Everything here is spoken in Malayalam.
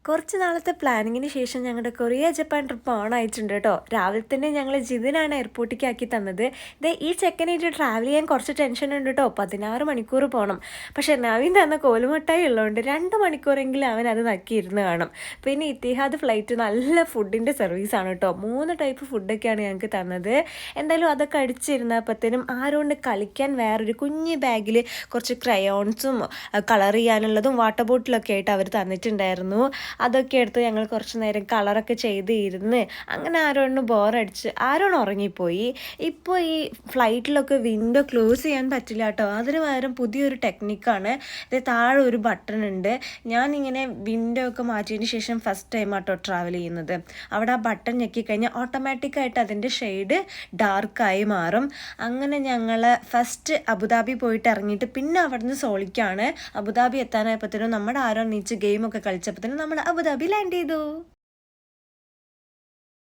കുറച്ച് നാളത്തെ പ്ലാനിങ്ങിന് ശേഷം ഞങ്ങളുടെ കൊറിയ ജപ്പാൻ ട്രിപ്പ് ഓൺ ആയിട്ടുണ്ട് കേട്ടോ. രാവിലെ തന്നെ ഞങ്ങൾ ജിതിനാണ് എയർപോർട്ടിലേക്ക് ആക്കി തന്നത്. ഈ ചെക്കനായിട്ട് ട്രാവൽ ചെയ്യാൻ കുറച്ച് ടെൻഷൻ ഉണ്ട് കേട്ടോ. 16 മണിക്കൂർ പോകണം. പക്ഷേ നവീൻ തന്ന കോലുമുട്ടായി ഉള്ളതുകൊണ്ട് 2 മണിക്കൂറെങ്കിലും അവൻ അത് നക്കിയിരുന്ന് കാണും. പിന്നെ ഇത്തിഹാദ് ഫ്ലൈറ്റ് നല്ല ഫുഡിൻ്റെ സർവീസാണ് കേട്ടോ. 3 ടൈപ്പ് ഫുഡൊക്കെയാണ് ഞങ്ങൾക്ക് തന്നത്. എന്തായാലും അതൊക്കെ അടിച്ചിരുന്നപ്പോഴത്തേനും ആരോണ്ട് കളിക്കാൻ വേറൊരു കുഞ്ഞ് ബാഗിൽ കുറച്ച് ക്രയോൺസും കളർ ചെയ്യാനുള്ളതും വാട്ടർ ബോട്ടിലൊക്കെ ആയിട്ട് അവർ തന്നിട്ടുണ്ടായിരുന്നു. അതൊക്കെ എടുത്ത് ഞങ്ങൾ കുറച്ച് നേരം കളറൊക്കെ ചെയ്ത് ഇരുന്ന് അങ്ങനെ ആരോണ് ബോറടിച്ച് ആരോണ് ഉറങ്ങിപ്പോയി. ഇപ്പോൾ ഈ ഫ്ലൈറ്റിലൊക്കെ വിൻഡോ ക്ലോസ് ചെയ്യാൻ പറ്റില്ല കേട്ടോ. അതിന് പകരം പുതിയൊരു ടെക്നിക്കാണ്. താഴെ ഒരു ബട്ടൺ ഉണ്ട്. ഞാനിങ്ങനെ വിൻഡോ ഒക്കെ മാറ്റിയതിന് ശേഷം ഫസ്റ്റ് ടൈം ആട്ടോ ട്രാവൽ ചെയ്യുന്നത്. അവിടെ ആ ബട്ടൺ ഞെക്കിക്കഴിഞ്ഞാൽ ഓട്ടോമാറ്റിക്കായിട്ട് അതിൻ്റെ ഷെയ്ഡ് ഡാർക്കായി മാറും. അങ്ങനെ ഞങ്ങൾ ഫസ്റ്റ് അബുദാബി പോയിട്ട് ഇറങ്ങിയിട്ട് പിന്നെ അവിടുന്ന് സോളിക്കാണ്. അബുദാബി എത്താനായപ്പോഴത്തേനും നമ്മുടെ ആരോ നീച്ച് ഗെയിമൊക്കെ കളിച്ചപ്പോഴത്തേനും നമ്മൾ അബുദാബി ലാൻഡ് ചെയ്തു.